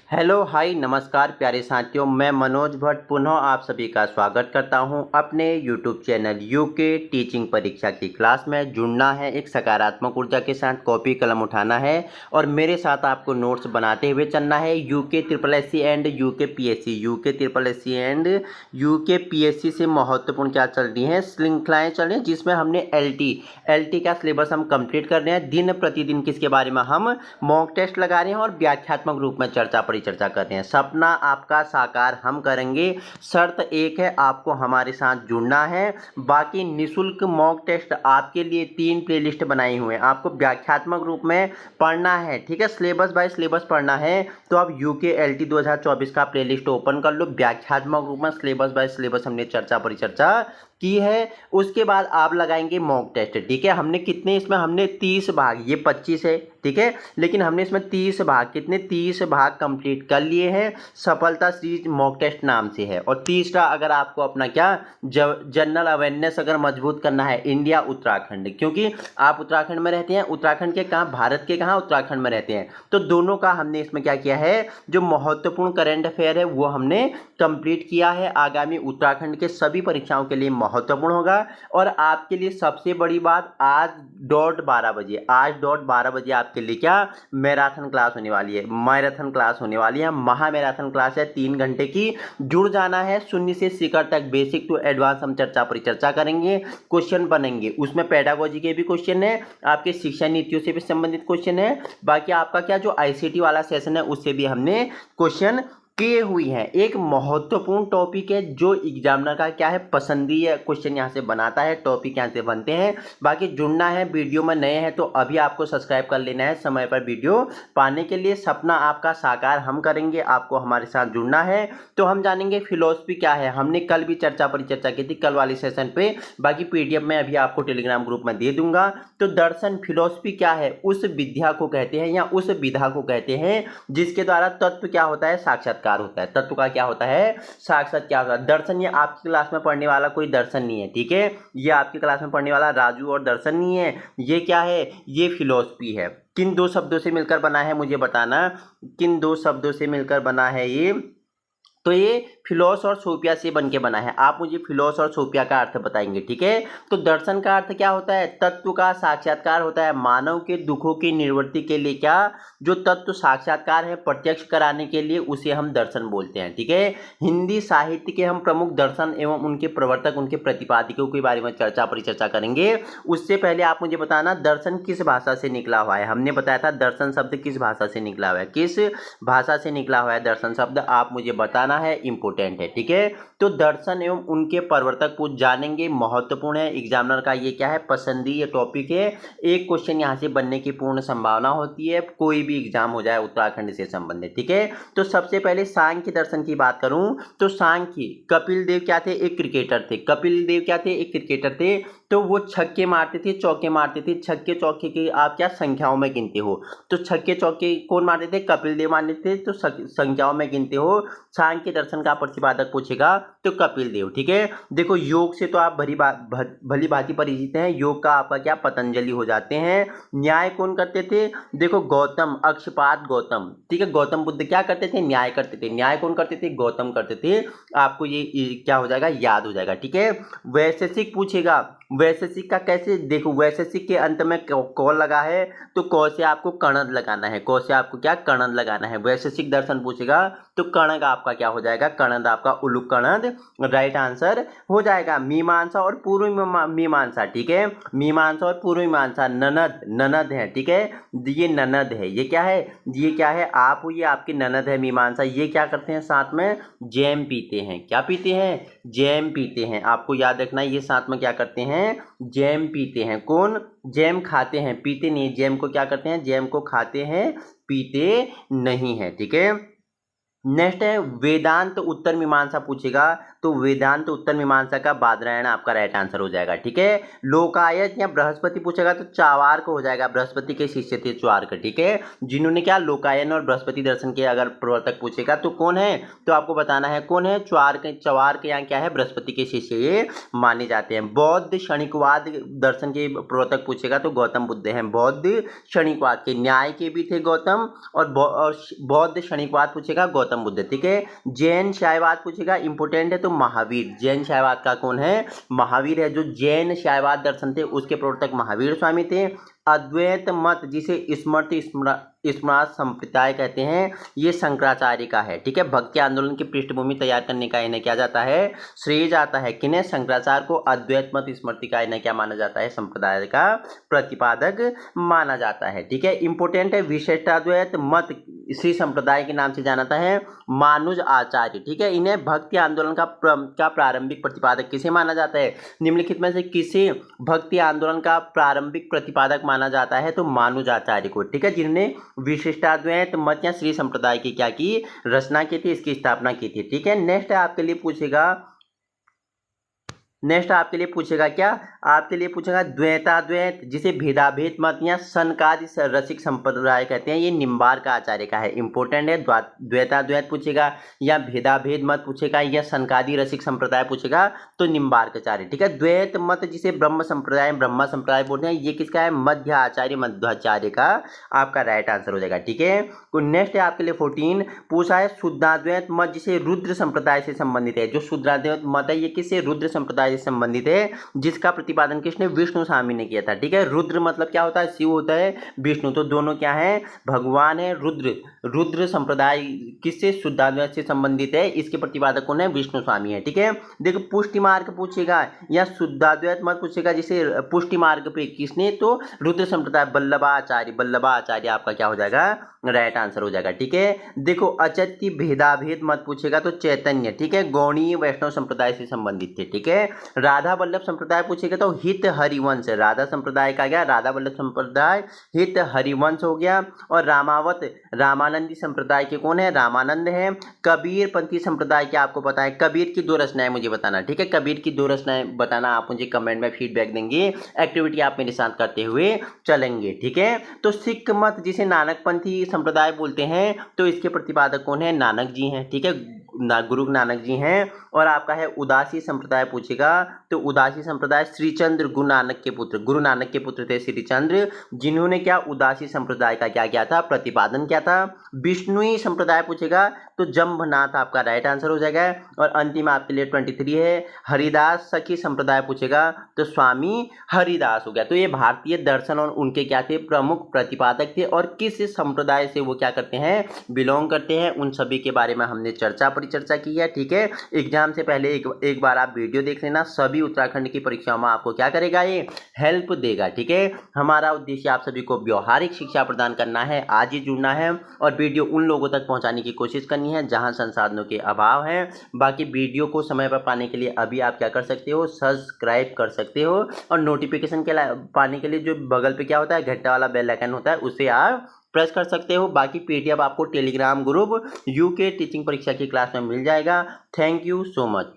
Hello hi नमस्कार प्यारे साथियों, मैं मनोज भट्ट पुनः आप सभी का स्वागत करता हूं अपने यूट्यूब चैनल यूके टीचिंग परीक्षा की क्लास में। जुड़ना है, एक सकारात्मक ऊर्जा के साथ कॉपी कलम उठाना है और मेरे साथ आपको नोट्स बनाते हुए चलना है। UK triple SC and UK PSC, UK triple SC and UK PSC से महत्वपूर्ण क्या चल रही हैं, श्रृंखलाएँ चल रही हैं, जिसमें हमने एलटी का सिलेबस हम कंप्लीट कर रहे हैं। दिन प्रतिदिन किसके बारे में हम मॉक टेस्ट लगा रहे हैं और व्याख्यात्मक रूप में परिचर्चा कर रहे हैं। सपना आपका साकार हम करेंगे। शर्त एक है, आपको हमारे साथ जुड़ना है। बाकी निशुल्क मॉक टेस्ट आपके लिए 3 प्लेलिस्ट बनाई हुए हैं, आपको व्याख्यात्मक रूप में पढ़ना है। ठीक है, सिलेबस बाय सिलेबस पढ़ना है तो आप यूके एलटी 2024 का प्लेलिस्ट ओपन कर लो। व्याख्यात्मक रूप में सिलेबस बाय सिलेबस हमने चर्चा परिचर्चा की है। उसके बाद आप लगाएंगे मॉक टेस्ट। ठीक है, हमने कितने इसमें हमने 30 भाग, ये 25 है ठीक है, लेकिन हमने इसमें 30 भाग, कितने 30 भाग कंप्लीट कर लिए हैं। सफलता सीरीज मॉक टेस्ट नाम से है। और तीसरा, अगर आपको अपना क्या जनरल अवेयरनेस अगर मजबूत करना है, इंडिया उत्तराखंड, क्योंकि आप उत्तराखंड में रहते हैं, उत्तराखंड के कहाँ, भारत के कहाँ, उत्तराखंड में रहते हैं, तो दोनों का हमने इसमें क्या किया है, जो महत्वपूर्ण करंट अफेयर है वो हमने कंप्लीट किया है। आगामी उत्तराखंड के सभी परीक्षाओं के लिए महत्वपूर्ण होगा। और आपके लिए सबसे बड़ी बात, आज डॉट 12 बजे आपके लिए क्या मैराथन क्लास होने वाली है, मैराथन क्लास होने वाली है, महा मैराथन क्लास है 3 घंटे की। जुड़ जाना है, शून्य से शिखर तक, बेसिक टू एडवांस हम चर्चा परिचर्चा करेंगे। क्वेश्चन बनेंगे, उसमें पेडागोजी के भी क्वेश्चन है, आपके शिक्षा नीतियों से भी संबंधित क्वेश्चन है। बाकी आपका क्या जो आईसीटी वाला सेशन है उससे भी हमने क्वेश्चन किए हुई हैं। एक महत्वपूर्ण टॉपिक है जो एग्जामिनर का क्या है, पसंदीदा क्वेश्चन यहाँ से बनाता है, टॉपिक यहाँ से बनते हैं। बाकी जुड़ना है, वीडियो में नए हैं तो अभी आपको सब्सक्राइब कर लेना है समय पर वीडियो पाने के लिए। सपना आपका साकार हम करेंगे, आपको हमारे साथ जुड़ना है। तो हम जानेंगे फिलोसफी क्या है, हमने कल भी चर्चा परिचर्चा की थी कल वाली सेशन पे। बाकी पीडीएफ में अभी आपको टेलीग्राम ग्रुप में दे दूंगा। तो दर्शन फिलोसफी क्या है, उस विद्या को कहते हैं या उस विधा को कहते हैं जिसके द्वारा तत्व क्या होता है, साक्षात्कार होता है। तत्व का क्या होता है, साक्षात क्या होता है। दर्शन ये आपकी क्लास में पढ़ने वाला कोई दर्शन नहीं है, ठीक है, ये आपकी क्लास में पढ़ने वाला राजू और दर्शन नहीं है। ये क्या है, ये फिलोसफी है। किन 2 शब्दों से मिलकर बना है मुझे बताना, किन 2 शब्दों से मिलकर बना है ये। तो ये फिलोस और सोफिया से बन के बना है। आप मुझे फिलोस और सोफिया का अर्थ बताएंगे, ठीक है। तो दर्शन का अर्थ क्या होता है, तत्व का साक्षात्कार होता है। मानव के दुखों की निवृत्ति के लिए क्या, जो तत्व साक्षात्कार है, प्रत्यक्ष कराने के लिए, उसे हम दर्शन बोलते हैं, ठीक है। हिंदी साहित्य के हम प्रमुख दर्शन एवं उनके प्रवर्तक, उनके प्रतिपादकों के बारे में चर्चा परिचर्चा करेंगे। उससे पहले आप मुझे बताना, दर्शन किस भाषा से निकला हुआ है। हमने बताया था दर्शन शब्द किस भाषा से निकला हुआ है, किस भाषा से निकला हुआ है दर्शन शब्द, आप मुझे बताना है, इंपोर्टेंट है, ठीक है। तो दर्शन एवं उनके प्रवर्तक को जानेंगे, महत्वपूर्ण है। एग्जामिनर का ये क्या है, पसंदीदा टॉपिक है। एक क्वेश्चन यहाँ से बनने की पूर्ण संभावना होती है, कोई भी एग्जाम हो जाए उत्तराखंड से संबंधित, ठीक है। तो सबसे पहले सांख्य दर्शन की बात करूं तो सांख्य, कपिल देव क्या थे, एक क्रिकेटर थे। कपिल देव क्या थे, एक क्रिकेटर थे। तो वो छक्के मारते थे, चौके मारते थे। छक्के चौके की आप क्या संख्याओं में गिनते हो, तो छक्के चौके कौन मारते थे, कपिल देव मारते थे। तो संख्याओं में गिनते हो। सांख्य दर्शन का प्रतिपादक पूछेगा तो कपिल देव, ठीक है। देखो योग से तो आप भली भांति परिचित हैं, योग का आपका क्या पतंजलि हो जाते हैं। न्याय कौन करते थे, देखो गौतम, अक्षपाद गौतम, ठीक है। गौतम बुद्ध क्या करते थे, न्याय करते थे। न्याय कौन करते थे, गौतम करते थे। आपको ये क्या हो जाएगा, याद हो जाएगा, ठीक है। वैशेषिक पूछेगा, वैशेषिक का कैसे, देखो वैशेषिक के अंत में क लगा है तो क से आपको कणद लगाना है, क से आपको क्या कणद लगाना है। वैशेषिक दर्शन पूछेगा तो कणद आपका क्या हो जाएगा, कणद आपका उलूक कणद राइट आंसर हो जाएगा। मीमांसा और पूर्व मीमांसा, ठीक है। मीमांसा और पूर्व मीमांसा, ननद, ननद है, ठीक है। ये ननद है, ये क्या है, ये क्या है, आप ये आपकी ननद है मीमांसा। ये क्या करते हैं, साथ में जैम पीते हैं। क्या पीते हैं, जैम पीते हैं। आपको याद रखना है, ये साथ में क्या करते हैं, जैम पीते हैं। कौन, जैम खाते हैं, पीते नहीं। जैम को क्या करते हैं, जैम को खाते हैं, पीते नहीं है, ठीक है। नेक्स्ट है वेदांत उत्तर मीमांसा पूछेगा, तो वेदांत उत्तर मीमांसा का बादरायण आपका राइट आंसर हो जाएगा। ठीक है, लोकायत या बृहस्पति पूछेगा तो चावार्क हो जाएगा, बृहस्पति के शिष्य थे चावार्क। ठीक है, जिन्होंने क्या लोकायन और बृहस्पति दर्शन के अगर प्रवर्तक पूछेगा तो कौन है, तो आपको बताना है कौन है, चवार्क यहाँ क्या है, बृहस्पति के शिष्य ये माने जाते हैं। बौद्ध क्षणिकवाद दर्शन के प्रवर्तक पूछेगा तो गौतम बुद्ध हैं। बौद्ध क्षणिकवाद के न्याय के भी थे गौतम, और बौद्ध क्षणिकवाद पूछेगा गौतम बुद्ध। ठीक है, जैन शायवाद पूछेगा, इंपोर्टेंट है तो महावीर। जैन शायवाद का कौन है, महावीर है। जो जैन शायवाद दर्शन थे उसके प्रवर्तक महावीर स्वामी थे। अद्वैत मत जिसे स्मृति स्मृत संप्रदाय कहते हैं, ये शंकराचार्य का है। ठीक है, भक्ति आंदोलन की पृष्ठभूमि तैयार करने का इन्हें क्या जाता है, श्रेय जाता है। किन्हें, शंकराचार्य को अद्वैत मत स्मृति का इन्हें क्या माना जाता है, संप्रदाय का प्रतिपादक माना जाता है। ठीक है, इंपोर्टेंट है विशिष्टाद्वैत मत इसी संप्रदाय के नाम से जाना है मानुज आचार्य। ठीक है, इन्हें भक्ति आंदोलन का प्रारंभिक प्रतिपादक किसे माना जाता है, निम्नलिखित में से किसे भक्ति आंदोलन का प्रारंभिक प्रतिपादक माना जाता है, तो मानुज आचार्य को। ठीक है, जिन्होंने विशिष्टाद्वैत मत या श्री संप्रदाय की क्या की, रचना की थी, इसकी स्थापना की थी। ठीक है, नेक्स्ट आपके लिए पूछेगा क्या, आपके लिए पूछेगा द्वैताद्वैत जिसे भेदाभेद मत या सनकादि रसिक संप्रदाय कहते हैं, ये निम्बार्क का आचार्य का है। इंपॉर्टेंट है, द्वैताद्वैत पूछेगा या भेदाभेद मत पूछेगा या सनकादि रसिक संप्रदाय पूछेगा तो निम्बार्क आचार्य। ठीक है, द्वैत मत जिसे ब्रह्म संप्रदाय बोलते हैं, ये किसका है, मध्य आचार्य मध्वाचार्य का आपका राइट आंसर हो जाएगा। ठीक है, तो नेक्स्ट है आपके लिए 14 पूछा है शुद्धाद्वैत मत जिसे रुद्र संप्रदाय से संबंधित है। जो शुद्धाद्वैत मत है ये किससे, रुद्र संप्रदाय से संबंधित है, जिसका प्रतिपादन किसने, विष्णु स्वामी ने किया था। ठीक है, रुद्र मतलब क्या होता है, शिव होता है, विष्णु, तो दोनों क्या है, भगवान है। रुद्र संप्रदाय किससे, शुद्धाद्वैत से संबंधित है, इसके प्रतिपादक कौन है, विष्णु स्वामी है। ठीक है, देखो पुष्टि मार्ग पूछेगा या शुद्धाद्वैत मत पूछेगा जिसे पुष्टि मार्ग पे किसने, तो रुद्र संप्रदाय बल्लभाचार्य आपका क्या हो जाएगा, राइट आंसर हो जाएगा। ठीक है, देखो अचत्य भेदाभेद मत पूछेगा तो चैतन्य। ठीक है, गौड़ीय वैष्णव संप्रदाय से संबंधित थे। ठीक है, राधा वल्लभ संप्रदाय पूछेगा तो हित हरिवंश, राधा संप्रदाय का गया, राधा वल्लभ संप्रदाय हित हरिवंश हो गया। और रामानंदी संप्रदाय के कौन है, रामानंद है। कबीर पंथी संप्रदाय के आपको पता है, कबीर की 2 रचनाएं मुझे बताना। ठीक है, कबीर की 2 रचनाएं बताना, आप मुझे कमेंट में फीडबैक देंगे, एक्टिविटी आप मेरे साथ करते हुए चलेंगे। ठीक है, तो सिख मत जिसे नानक पंथी संप्रदाय बोलते हैं, तो इसके प्रतिपादक कौन है, नानक जी हैं। ठीक है, गुरु नानक जी हैं। और आपका है उदासी संप्रदाय पूछेगा तो उदासी संप्रदाय श्रीचंद्र गुरु नानक के पुत्र थे श्रीचंद्र, जिन्होंने क्या उदासी संप्रदाय का क्या किया था, प्रतिपादन किया था। विष्णुई संप्रदाय पूछेगा तो जम्भनाथ आपका राइट आंसर हो जाएगा। और अंतिम आपके लिए 23 है हरिदास सखी संप्रदाय पूछेगा तो स्वामी हरिदास हो गया। तो ये भारतीय दर्शन और उनके क्या थे, प्रमुख प्रतिपादक थे, और किस संप्रदाय से वो क्या करते हैं, बिलोंग करते हैं, उन सभी के बारे में हमने परिचर्चा की है। ठीक है, एग्जाम से पहले एक बार आप वीडियो देख लेना, सभी उत्तराखंड की परीक्षाओं में आपको क्या करेगा, ये हेल्प देगा। ठीक है, हमारा उद्देश्य आप सभी को व्यवहारिक शिक्षा प्रदान करना है, आज ही जुड़ना है और वीडियो उन लोगों तक पहुंचाने की कोशिश करनी है जहां संसाधनों के अभाव है। बाकी वीडियो को समय पर पाने के लिए अभी आप क्या कर सकते हो, सब्सक्राइब कर सकते हो, और नोटिफिकेशन के पाने के लिए जो बगल पे क्या होता है, घंटा वाला बेल आइकन होता है, उसे आप प्रेस कर सकते हो। बाकी पीडीएफ आपको टेलीग्राम ग्रुप यूके टीचिंग परीक्षा की क्लास में मिल जाएगा। Thank you so much.